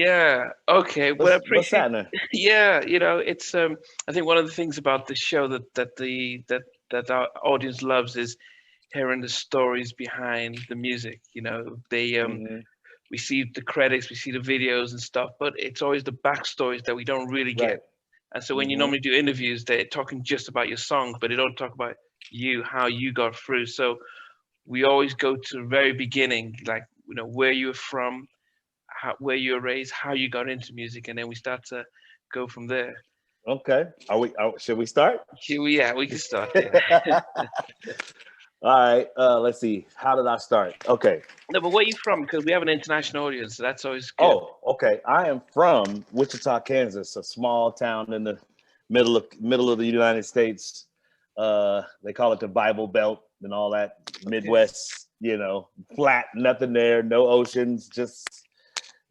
Yeah. Okay. Well, I What's appreciate. happening? Yeah. It's I think one of the things about the show that our audience loves is hearing the stories behind the music. They Hmm. we see the credits, we see the videos and stuff, but it's always the backstories that we don't really get. Right. And so when you Hmm. normally do interviews, they're talking just about your song, but they don't talk about you, how you got through. So we always go to the very beginning, like where you're from, where you were raised, how you got into music, and then we start to go from there. Okay. Should we start? Yeah, we can start there. All right. Let's see. How did I start? Okay. No, but where are you from? Because we have an international audience, so that's always good. Oh, okay. I am from Wichita, Kansas, a small town in the middle of the United States. They call it the Bible Belt and all that. Okay. Midwest, flat, nothing there, no oceans, just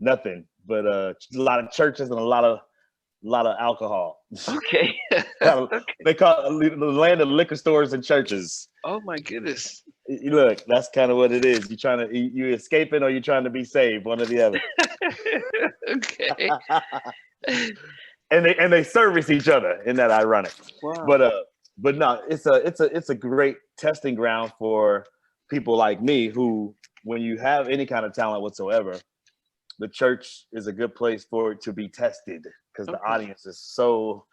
nothing. But a lot of churches and a lot of alcohol. Okay. Okay. They call it the land of liquor stores and churches. Oh my goodness. Look, that's kind of what it is. You trying to you escaping or you trying to be saved, one or the other. Okay. And they service each other. Isn't that ironic? Wow. But no, it's a great testing ground for people like me who, when you have any kind of talent whatsoever, the church is a good place for it to be tested because the Okay. audience is so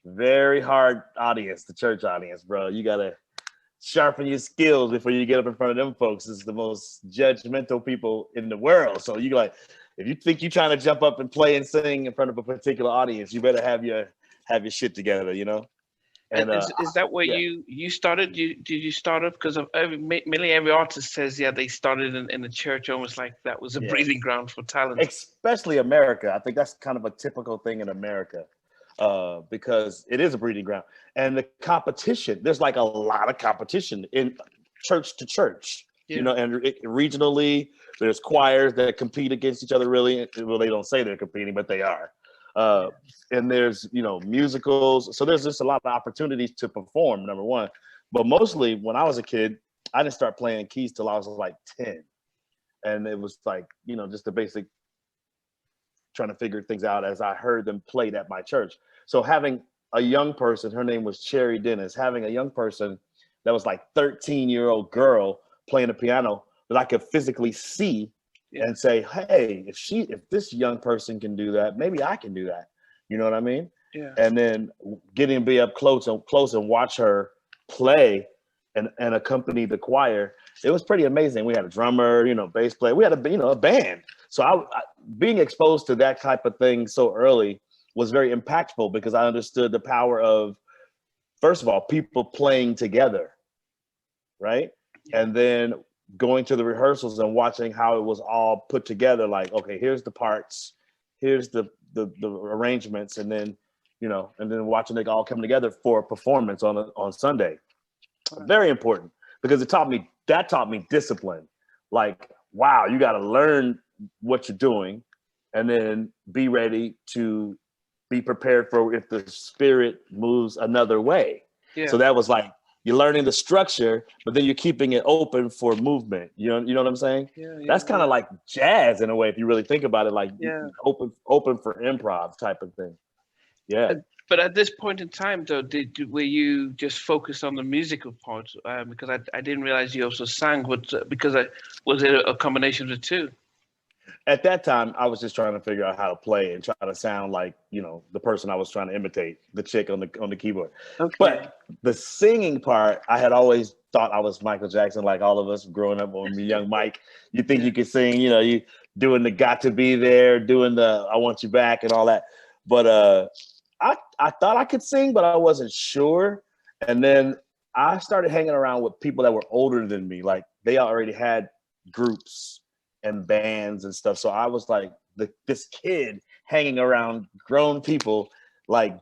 very hard audience, the church audience, bro. You gotta sharpen your skills before you get up in front of them folks. It's the most judgmental people in the world. So you like, if you think you're trying to jump up and play and sing in front of a particular audience, you better have your shit together. And And is that where yeah, you started? Did you start up? Because of mainly every artist says, yeah, they started in the church, almost like that was a yeah, breeding ground for talent. especially America. I think that's kind of a typical thing in America, because it is a breeding ground. And the competition, there's like a lot of competition in church to church, Yeah. and regionally, there's choirs that compete against each other, really. Well, they don't say they're competing, but they are. Uh, Yeah. and there's, musicals. So there's just a lot of opportunities to perform, number one. But mostly when I was a kid, I didn't start playing keys till I was like 10. And it was like, just the basic trying to figure things out as I heard them played at my church. So having a young person, her name was Cherry Dennis, having a young person that was like 13-year-old girl playing the piano that I could physically see Yeah. and say, hey, if this young person can do that, maybe I can do that. You know what I mean? Yeah. And then getting to be up close and watch her play and accompany the choir. It was pretty amazing. We had a drummer, bass player. We had a band. So being exposed to that type of thing so early was very impactful because I understood the power of, first of all, people playing together, right? Yeah. And then going to the rehearsals and watching how it was all put together. Like, okay, here's the parts, here's the arrangements, and then watching it all come together for a performance on Sunday. Wow. Very important because that taught me discipline. Like, wow, you got to learn what you're doing and then be ready to be prepared for if the spirit moves another way. So Yeah. that was like you're learning the structure, but then you're keeping it open for movement. You know what I'm saying? Yeah. That's Yeah. kind of like jazz in a way if you really think about it, like Yeah. open for improv type of thing. Yeah. Uh, But at this point in time, though, were you just focused on the musical part? Because I didn't realize you also sang. But because was it a combination of the two? At that time, I was just trying to figure out how to play and try to sound like the person I was trying to imitate, the chick on the keyboard. Okay. But the singing part, I had always thought I was Michael Jackson, like all of us growing up on Young Mike. You think Yeah. you could sing, you doing the "Got to Be There," doing the "I Want You Back" and all that. But I thought I could sing, but I wasn't sure. And then I started hanging around with people that were older than me, like they already had groups and bands and stuff. So I was like this kid hanging around grown people, like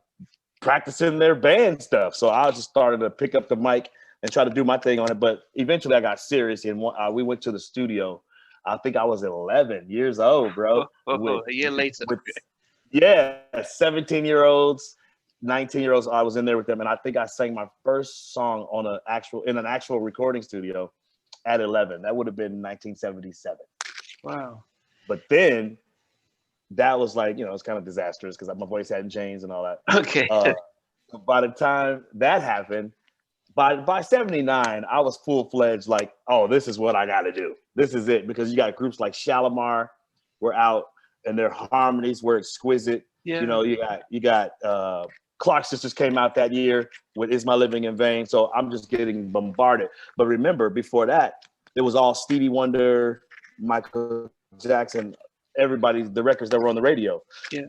practicing their band stuff. So I just started to pick up the mic and try to do my thing on it. But eventually I got serious and we went to the studio. I think I was 11 years old, bro, A year later. with yeah, 17-year-olds, 19-year-olds. I was in there with them. And I think I sang my first song in an actual recording studio at 11. That would have been 1977. Wow. But then that was like, you know, it's kind of disastrous because my voice hadn't changed and all that. Okay. By the time that happened, by 79, I was full-fledged like, oh, this is what I got to do. This is it. Because you got groups like Shalimar were out and their harmonies were exquisite. Yeah. You know, you got Clark Sisters came out that year with Is My Living in Vain. So I'm just getting bombarded. But remember, before that, it was all Stevie Wonder, Michael Jackson, everybody, the records that were on the radio. Yeah.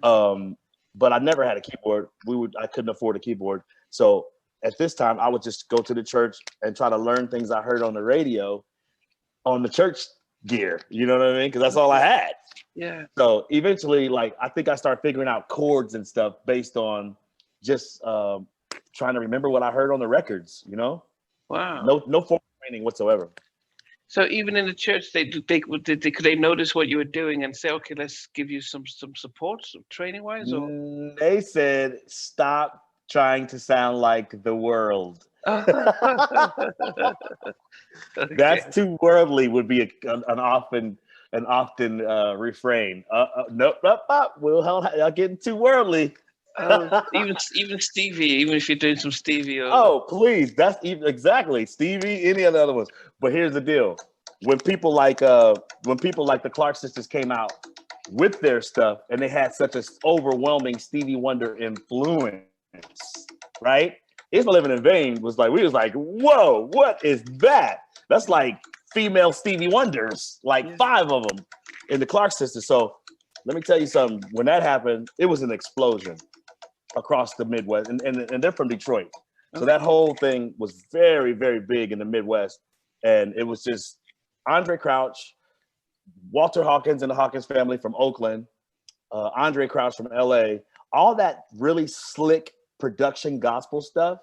But I never had a keyboard. I couldn't afford a keyboard. So at this time, I would just go to the church and try to learn things I heard on the radio on the church gear. You know what I mean? Because that's all I had. Yeah. So eventually, like, I think I started figuring out chords and stuff based on just trying to remember what I heard on the records, you know? Wow. No formal training whatsoever. So even in the church, could they notice what you were doing and say, okay, let's give you some support, training wise? Or They said, stop trying to sound like the world. okay. That's too worldly would be an often refrain. Nope, we'll getting too worldly. Even Stevie, even if you're doing some Stevie. Oh, please, that's even exactly Stevie. Any of the other ones. But here's the deal: when people like the Clark Sisters came out with their stuff, and they had such an overwhelming Stevie Wonder influence, right? Is My Living in Vain was like, we was like, whoa, what is that? That's like female Stevie Wonders, like 5 of them in the Clark Sisters. So let me tell you something. When that happened, it was an explosion across the Midwest, and they're from Detroit. So that whole thing was very, very big in the Midwest. And it was just Andre Crouch, Walter Hawkins and the Hawkins family from Oakland, Andre Crouch from LA, all that really slick production gospel stuff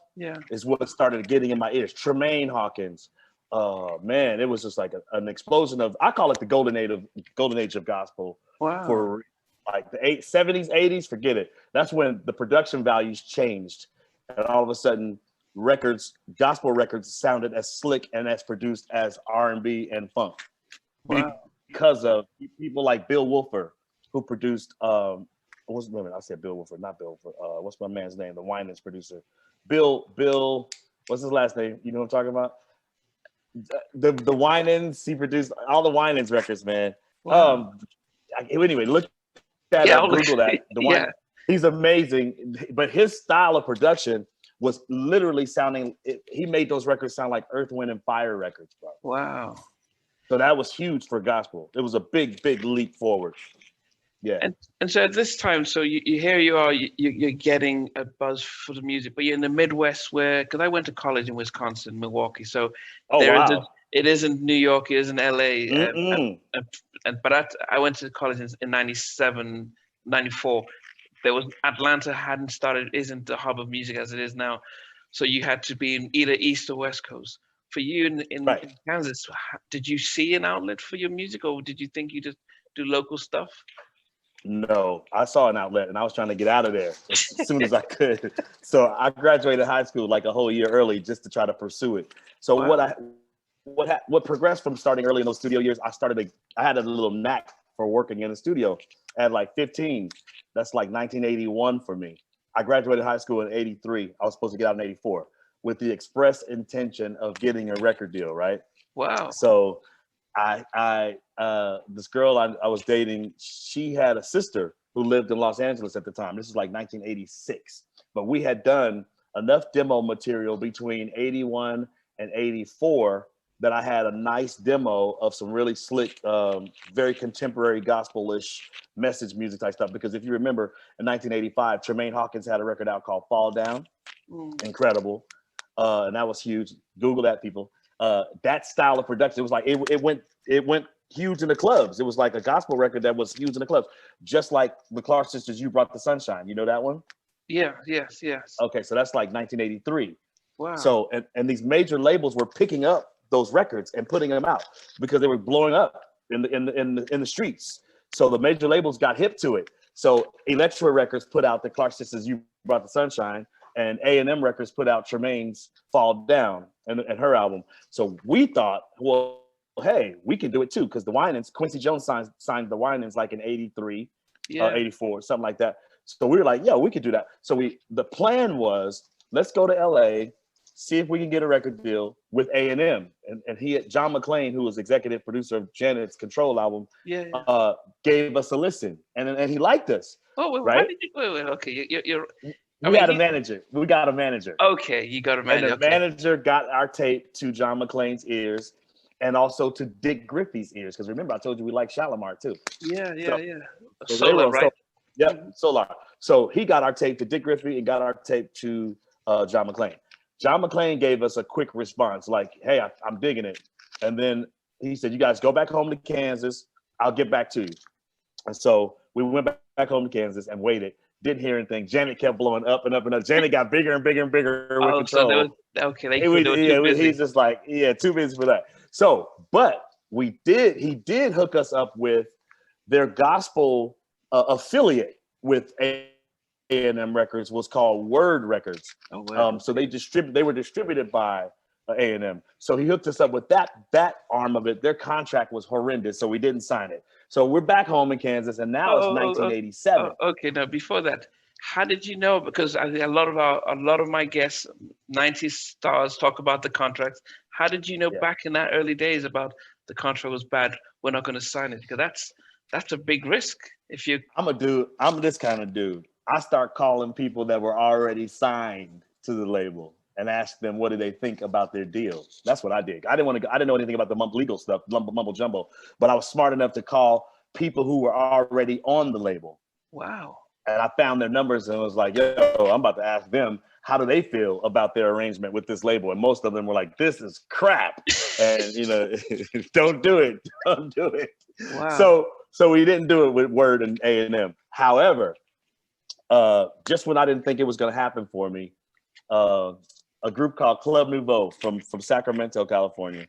is what started getting in my ears. Tremaine Hawkins, man, it was just like an explosion of, I call it the golden age of gospel. Wow. For like the 70s, 80s, forget it. That's when the production values changed. And all of a sudden, gospel records sounded as slick and as produced as R&B and funk. Wow. Because of people like Bill Wolfer, who produced, I said Bill Wolfer, not Bill Wolfer. What's my man's name? The Winans producer. Bill, what's his last name? You know what I'm talking about? The Winans, he produced all the Winans records, man. Wow. Anyway, look that up, Google that. He's amazing, but his style of production was literally he made those records sound like Earth, Wind, and Fire records, bro. Wow. So that was huge for gospel. It was a big, big leap forward. Yeah. And so at this time, so here you are, you're getting a buzz for the music, but you're in the Midwest because I went to college in Wisconsin, Milwaukee. So it isn't New York, it isn't LA. But I went to college in 97, 94. Atlanta isn't the hub of music as it is now. So you had to be in either East or West Coast. For you in Kansas, did you see an outlet for your music, or did you think you just do local stuff? No, I saw an outlet and I was trying to get out of there as soon as I could. So I graduated high school like a whole year early just to try to pursue it. So what progressed from starting early in those studio years, I had a little knack for working in the studio at like 15. That's like 1981 for me. I graduated high school in 83. I was supposed to get out in 84 with the express intention of getting a record deal, right? Wow. So this girl I was dating, she had a sister who lived in Los Angeles at the time. This is like 1986. But we had done enough demo material between 81 and 84 that I had a nice demo of some really slick, very contemporary gospel-ish message music type stuff. Because if you remember, in 1985, Tremaine Hawkins had a record out called Fall Down. Incredible. And that was huge. Google that, people. That style of production, it was like it went huge in the clubs. It was like a gospel record that was huge in the clubs, just like the Clark Sisters, You Brought the Sunshine. You know that one? Yeah, yes. Okay, so that's like 1983. Wow. So and these major labels were picking up those records and putting them out because they were blowing up in the streets. So the major labels got hip to it. So Elektra Records put out the Clark Sisters, You Brought the Sunshine, and A&M Records put out Tremaine's Fall Down and her album. So we thought, well, hey, we can do it too, because the Winans, Quincy Jones signed the Winans like in 83. Yeah. 84, something like that. So we were like, yo, we could do that. So the plan was, let's go to LA, see if we can get a record deal with A&M. And John McClain, who was executive producer of Janet's Control album, gave us a listen. And he liked us. Oh, well, how right? did you? Wait, okay, you're. We had a manager. We got a manager. Okay, you got a manager. And the manager got our tape to John McClain's ears and also to Dick Griffey's ears. Because remember, I told you we like Shalimar too. Yeah. So Solar, right? Yep, Solar. So he got our tape to Dick Griffey and got our tape to John McClain. John McClain gave us a quick response like, hey, I'm digging it. And then he said, you guys go back home to Kansas. I'll get back to you. And so we went back home to Kansas and waited. Didn't hear anything. Janet kept blowing up and up and up. Janet got bigger and bigger and bigger with Control. So he's just like, too busy for that. So, but he did hook us up with their gospel affiliate with A&M Records, was called Word Records. Oh, wow. So they were distributed by A&M. So he hooked us up with that arm of it. Their contract was horrendous, so we didn't sign it. So we're back home in Kansas, and now it's 1987. Okay, now before that, how did you know? Because I think a lot of my guests, 90s stars, talk about the contracts. How did you know back in that early days about the contract was bad? We're not going to sign it, because that's a big risk. If you, I'm this kind of dude. I start calling people that were already signed to the label and ask them what do they think about their deal. That's what I did. I didn't know anything about the legal stuff, mumble jumbo, but I was smart enough to call people who were already on the label. Wow. And I found their numbers and was like, yo, I'm about to ask them, how do they feel about their arrangement with this label? And most of them were like, this is crap. And, don't do it. Don't do it. Wow. So we didn't do it with Word and A&M. However, just when I didn't think it was going to happen for me, a group called Club Nouveau from Sacramento, California.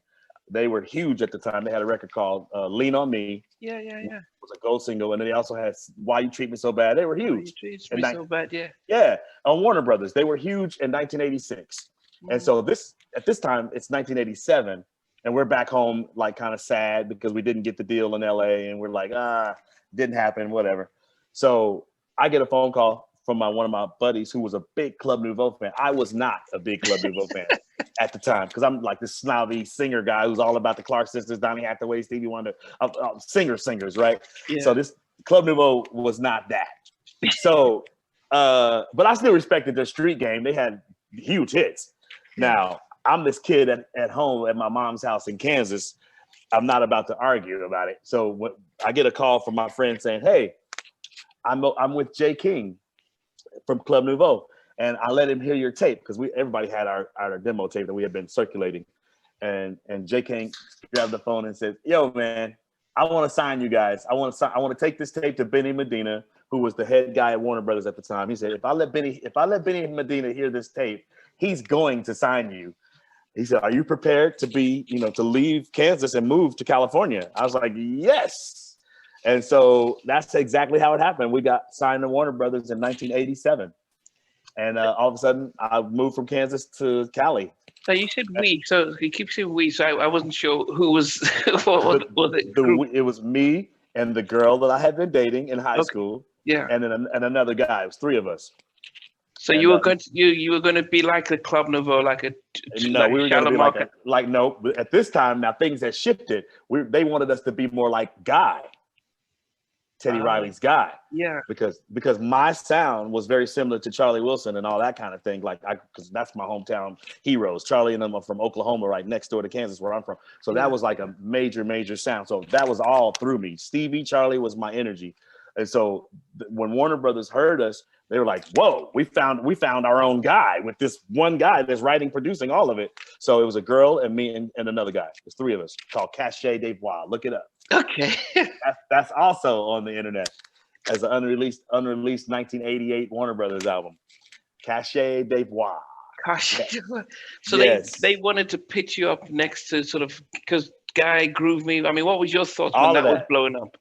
They were huge at the time. They had a record called Lean on Me. Yeah. It was a gold single. And then they also had Why You Treat Me So Bad. They were huge. Why You Treat Me So Bad, yeah. Yeah, on Warner Brothers. They were huge in 1986. And so at this time, it's 1987. And we're back home, like, kind of sad because we didn't get the deal in LA. And we're like, didn't happen, whatever. So I get a phone call from one of my buddies who was a big Club Nouveau fan. I was not a big Club Nouveau fan at the time because I'm like this snobby singer guy who's all about the Clark sisters, Donny Hathaway, Stevie Wonder, singers, right? Yeah. So this Club Nouveau was not that. So, but I still respected their street game. They had huge hits. Now, I'm this kid at home at my mom's house in Kansas. I'm not about to argue about it. So when I get a call from my friend saying, hey, I'm with Jay King from Club Nouveau, and I let him hear your tape because everybody had our demo tape that we had been circulating, and Jay King grabbed the phone and said, "Yo, man, I want to sign you guys. I want to take this tape to Benny Medina, who was the head guy at Warner Brothers at the time." He said, "If I let Benny Medina hear this tape, he's going to sign you." He said, "Are you prepared to to leave Kansas and move to California?" I was like, "Yes." And so that's exactly how it happened. We got signed to Warner Brothers in 1987. And all of a sudden, I moved from Kansas to Cali. So you said we. So you keep saying we. So I wasn't sure who was. what was it? It was me and the girl that I had been dating in high school. Yeah. And then another guy. It was three of us. So you were going to be like the Club Nouveau, like a no, we were going to be like no. But at this time, now things had shifted. They wanted us to be more like Guy. Teddy Riley's Guy. Yeah. Because my sound was very similar to Charlie Wilson and all that kind of thing. Because that's my hometown heroes. Charlie and them are from Oklahoma, right next door to Kansas, where I'm from. So that was like a major, major sound. So that was all through me. Stevie, Charlie was my energy. And so when Warner Brothers heard us, they were like, whoa, we found our own guy with this one guy that's writing, producing all of it. So it was a girl and me and another guy. There's three of us called Chanté Moore. Look it up. Okay. that's also on the internet as an unreleased 1988 Warner Brothers album. Chanté Moore. So they wanted to pitch you up next to sort of, because Guy, Groove Me. I mean, what was your thoughts when that was blowing up?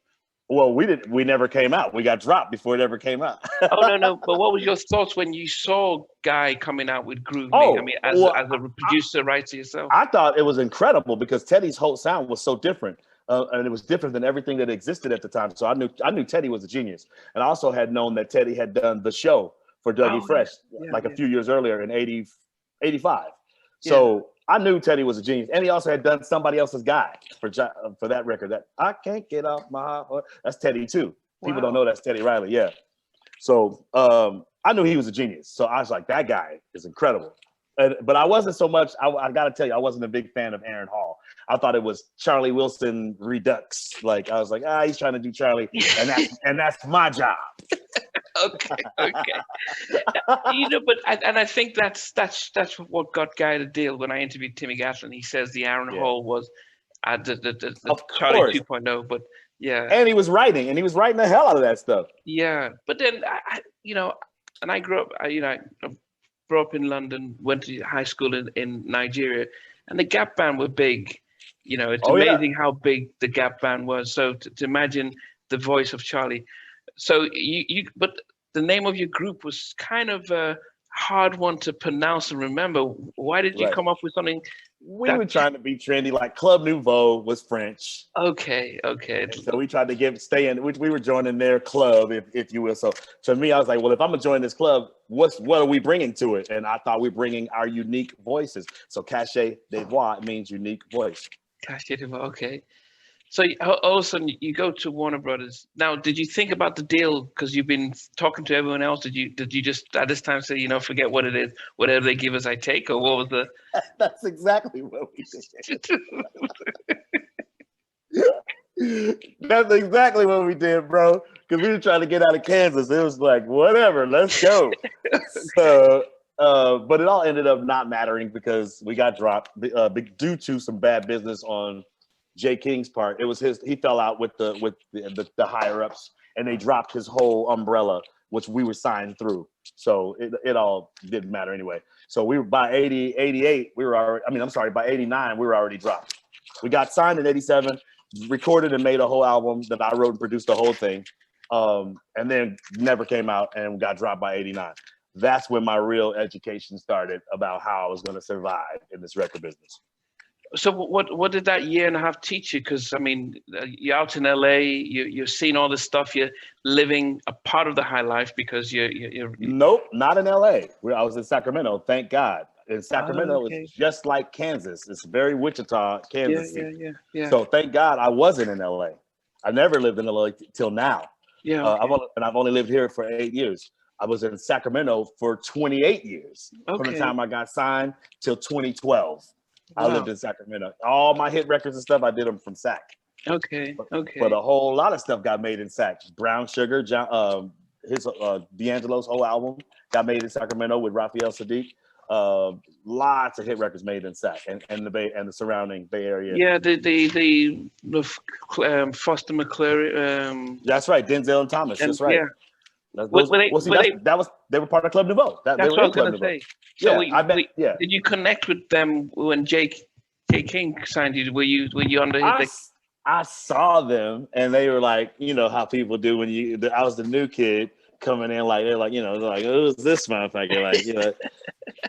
Well, we never came out. We got dropped before it ever came out. Oh no! But what was your thoughts when you saw Guy coming out with Groove Me? I mean, as a producer, writer yourself. I thought it was incredible because Teddy's whole sound was so different. and it was different than everything that existed at the time. So I knew Teddy was a genius, and I also had known that Teddy had done the show for Dougie Oh, Fresh yeah, like a yeah, few years earlier in 85. yeah. So I knew Teddy was a genius, and he also had done Somebody Else's Guy for that record. That I Can't Get Off My Heart. That's Teddy too. People don't Wow. know that's Teddy Riley. Yeah. So I knew he was a genius. So I was like, that guy is incredible. But I wasn't so much. I got to tell you, I wasn't a big fan of Aaron Hall. I thought it was Charlie Wilson Redux. Like I was like, he's trying to do Charlie, and that's my job. Okay, okay. But I think that's what got Guy the deal. When I interviewed Timmy Gatlin, he says the Aaron Yeah, Hall was the of Charlie course. 2.0. But yeah, And he was writing the hell out of that stuff. yeah. But then and I grew up. I grew up in London, went to high school in Nigeria, and the Gap Band were big. It's amazing how big the Gap Band was. So to imagine the voice of Charlie. So but the name of your group was kind of a hard one to pronounce and remember. Why did you come up with something? We were trying to be trendy, like Club Nouveau was French. Okay. And so we tried to stay in. We were joining their club, if you will. So to me, I was like, well, if I'm gonna join this club, what are we bringing to it? And I thought we're bringing our unique voices. So Cachet de Voix means unique voice. Cachet de Voix. Okay. So all of a sudden you go to Warner Brothers. Now, did you think about the deal because you've been talking to everyone else? Did you just at this time say, forget what it is, whatever they give us, I take, or what was the? That's exactly what we did. That's exactly what we did, bro. Because we were trying to get out of Kansas. It was like, whatever, let's go. So, but it all ended up not mattering because we got dropped due to some bad business on Jay King's part. It was he fell out with the higher ups, and they dropped his whole umbrella, which we were signed through. So it all didn't matter anyway. So we were by 88, we were already. I mean, I'm sorry, by 89, we were already dropped. We got signed in 87, recorded and made a whole album that I wrote and produced the whole thing, and then never came out and got dropped by 89. That's when my real education started about how I was going to survive in this record business. So what did that year and a half teach you? Because I mean, you're out in LA, you're seeing all this stuff, you're living a part of the high life because you're. Nope, not in LA. I was in Sacramento. Thank God. In Sacramento, it's just like Kansas. It's very Wichita, Kansas. Yeah. So thank God I wasn't in LA. I never lived in LA till now. Yeah. Okay. I've only lived here for 8 years. I was in Sacramento for 28 years from the time I got signed till 2012. Wow. I lived in Sacramento. All my hit records and stuff, I did them from Sac. Okay. But a whole lot of stuff got made in Sac. Brown Sugar, D'Angelo's whole album got made in Sacramento with Raphael Sadiq. Lots of hit records made in Sac and the Bay and the surrounding Bay Area. Yeah, the Foster McClure. That's right, Denzel and Thomas. That's right. Yeah. They were part of Club Nouveau. That's what I was going to say. So I bet. Did you connect with them when Jay King signed you? Were you under his? I saw them, and they were like, how people do when I was the new kid coming in, like they're like, who's this motherfucker, like,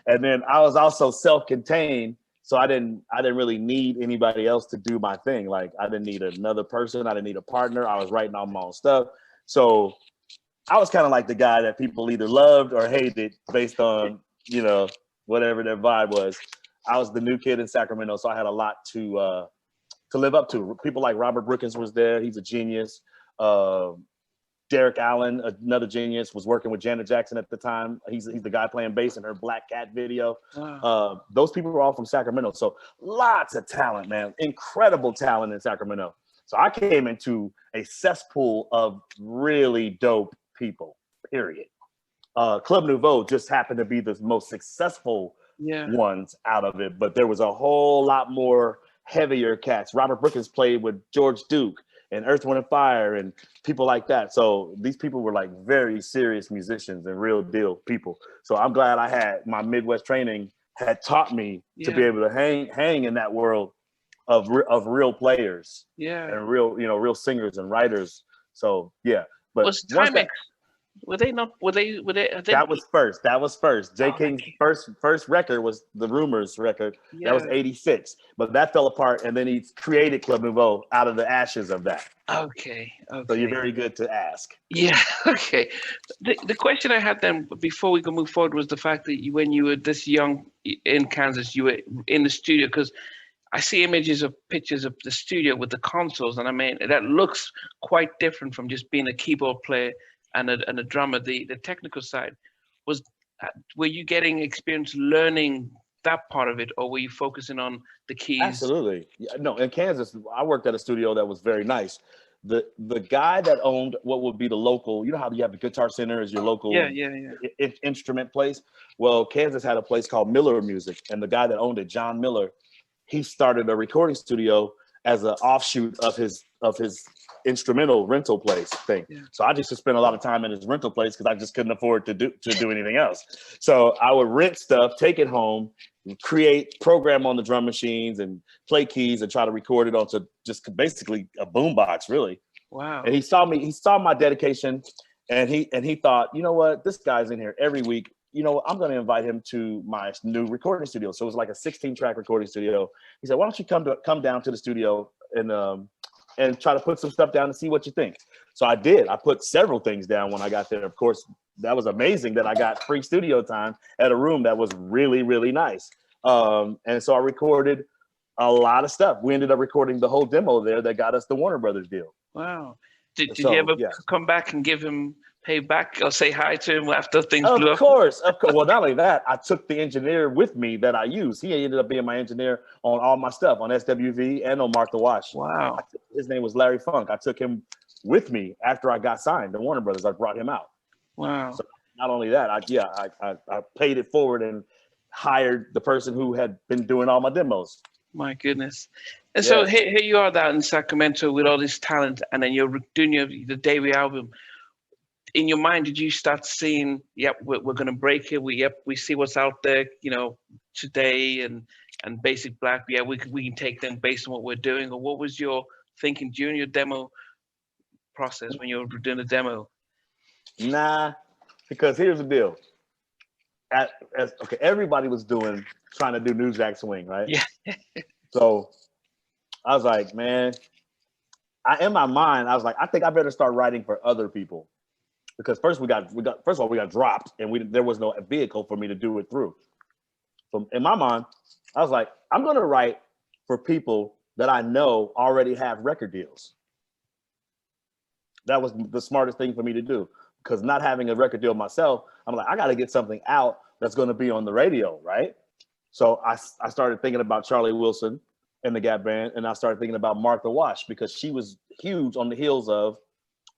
And then I was also self-contained, so I didn't really need anybody else to do my thing. Like I didn't need another person. I didn't need a partner. I was writing all my own stuff, so. I was kind of like the guy that people either loved or hated based on, whatever their vibe was. I was the new kid in Sacramento, so I had a lot to live up to. People like Robert Brookins was there. He's a genius. Derek Allen, another genius, was working with Janet Jackson at the time. He's the guy playing bass in her Black Cat video. Wow. Those people were all from Sacramento. So lots of talent, man. Incredible talent in Sacramento. So I came into a cesspool of really dope people, period. Club Nouveau just happened to be the most successful ones out of it, but there was a whole lot more heavier cats. Robert Brookins played with George Duke and Earth, Wind & Fire and people like that. So these people were like very serious musicians and real deal people. So I'm glad I had my Midwest training had taught me to be able to hang in that world of real players and real singers and writers. So yeah. But Were they not? Were they? Are they That was first. That was first. J. oh, King's first record was the Rumors record. That was yeah. '86. But that fell apart, and then he created Club Nouveau out of the ashes of that. Okay. So you're Okay. very good to ask. Yeah. Okay. The question I had then before we could move forward was the fact that when you were this young in Kansas, you were in the studio because I see images of pictures of the studio with the consoles, and I mean that looks quite different from just being a keyboard player and a drummer. The technical side was were you getting experience learning that part of it, or were you focusing on the keys? Absolutely. Yeah, no, in Kansas, I worked at a studio that was very nice. The guy that owned what would be the local, you know how you have the Guitar Center as your Yeah, local yeah, yeah. instrument place? Well, Kansas had a place called Miller Music, and the guy that owned it, John Miller, he started a recording studio as an offshoot of his instrumental rental place thing. Yeah. So I just spent a lot of time in his rental place because I just couldn't afford to do anything else. So I would rent stuff, take it home, create program on the drum machines and play keys and try to record it onto just basically a boombox, really. Wow. And he saw my dedication, and he thought, you know what, this guy's in here every week. You know, I'm going to invite him to my new recording studio. So it was like a 16-track recording studio. He said, why don't you come down to the studio and try to put some stuff down and see what you think. So I did. I put several things down when I got there. Of course, that was amazing that I got free studio time at a room that was really, really nice. And so I recorded a lot of stuff. We ended up recording the whole demo there that got us the Warner Brothers deal. Wow. Did you ever come back and give him pay back or say hi to him after things blew up? Of course. Well, not only that, I took the engineer with me that I used. He ended up being my engineer on all my stuff, on SWV and on Mark the Wash. Wow. His name was Larry Funk. I took him with me after I got signed to Warner Brothers. I brought him out. Wow. So not only that, I paid it forward and hired the person who had been doing all my demos. My goodness. And so here you are down in Sacramento with all this talent, and then you're doing the debut album. In your mind, did you start seeing, yep, we're going to break it. We see what's out there, you know, today and Basic Black. Yeah, we can take them based on what we're doing. Or what was your thinking during your demo process when you were doing the demo? Nah, because here's the deal. Everybody was trying to do New Jack Swing, right? Yeah. So I was like, man, in my mind, I was like, I think I better start writing for other people. Because first we got dropped, and there was no vehicle for me to do it through. So in my mind, I was like, I'm gonna write for people that I know already have record deals. That was the smartest thing for me to do, because not having a record deal myself, I'm like, I got to get something out that's going to be on the radio, right? So I started thinking about Charlie Wilson and the Gap Band, and I started thinking about Martha Wash, because she was huge on the heels of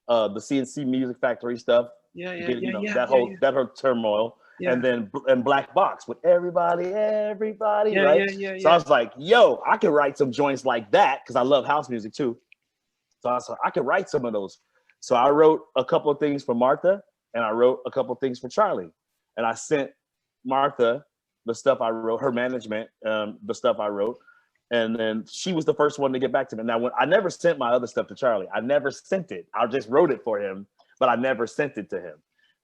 the CNC Music Factory stuff. That whole turmoil. Yeah. And Black Box with everybody, right? So I was like, yo, I could write some joints like that, because I love house music too. So I was like, I could write some of those. So I wrote a couple of things for Martha, and I wrote a couple of things for Charlie. And I sent Martha the stuff I wrote, her management, the stuff I wrote. And then she was the first one to get back to me. Now, when I never sent my other stuff to Charlie, I never sent it. I just wrote it for him, but I never sent it to him,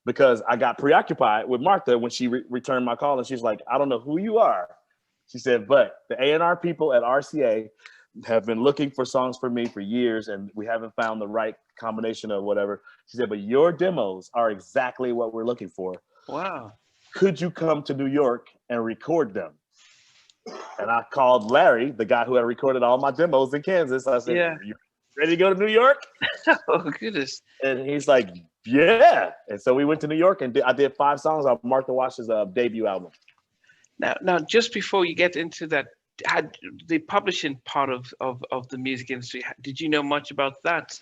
because I got preoccupied with Martha when she returned my call, and she's like, I don't know who you are. She said, but the A&R people at RCA have been looking for songs for me for years, and we haven't found the right combination of whatever. She said, but your demos are exactly what we're looking for. Wow. Could you come to New York and record them? And I called Larry, the guy who had recorded all my demos in Kansas. I said, Are you ready to go to New York? Oh, goodness. And he's like, yeah. And so we went to New York, and I did 5 songs on Martha Wash's debut album. Now, just before you get into that, had the publishing part of the music industry, did you know much about that?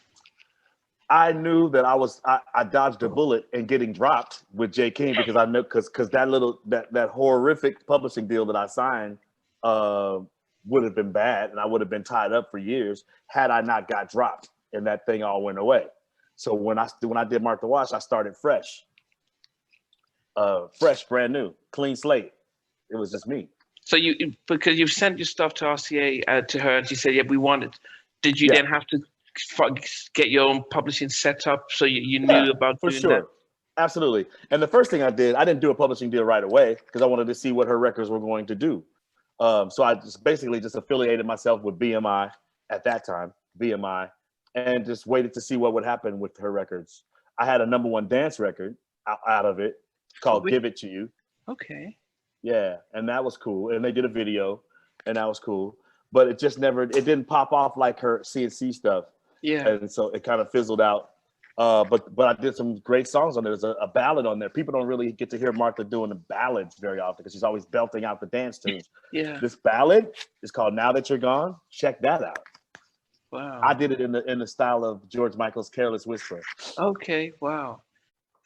I knew that I dodged a bullet in getting dropped with J. King, because I know because that horrific publishing deal that I signed would have been bad, and I would have been tied up for years had I not got dropped, and that thing all went away. So when I did Martha Wash, I started fresh, brand new, clean slate. It was just me. So because you've sent your stuff to RCA to her, and she said, yeah, we want it. Did you then have to get your own publishing set up so you knew about for doing sure. that? Absolutely. And the first thing I didn't do a publishing deal right away because I wanted to see what her records were going to do. So I just basically just affiliated myself with BMI at that time, BMI, and just waited to see what would happen with her records. I had a #1 dance record out of it called Give It To You. Okay. Yeah, and that was cool. And they did a video, and that was cool. But it didn't pop off like her CNC stuff. Yeah. And so it kind of fizzled out. But I did some great songs on there. There's a ballad on there. People don't really get to hear Martha doing the ballads very often because she's always belting out the dance tunes. Yeah. This ballad is called Now That You're Gone. Check that out. Wow. I did it in the style of George Michael's Careless Whisper. Okay. Wow.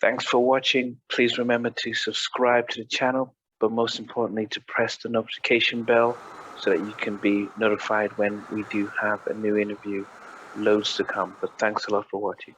Thanks for watching. Please remember to subscribe to the channel, but most importantly, to press the notification bell so that you can be notified when we do have a new interview. Loads to come. But thanks a lot for watching.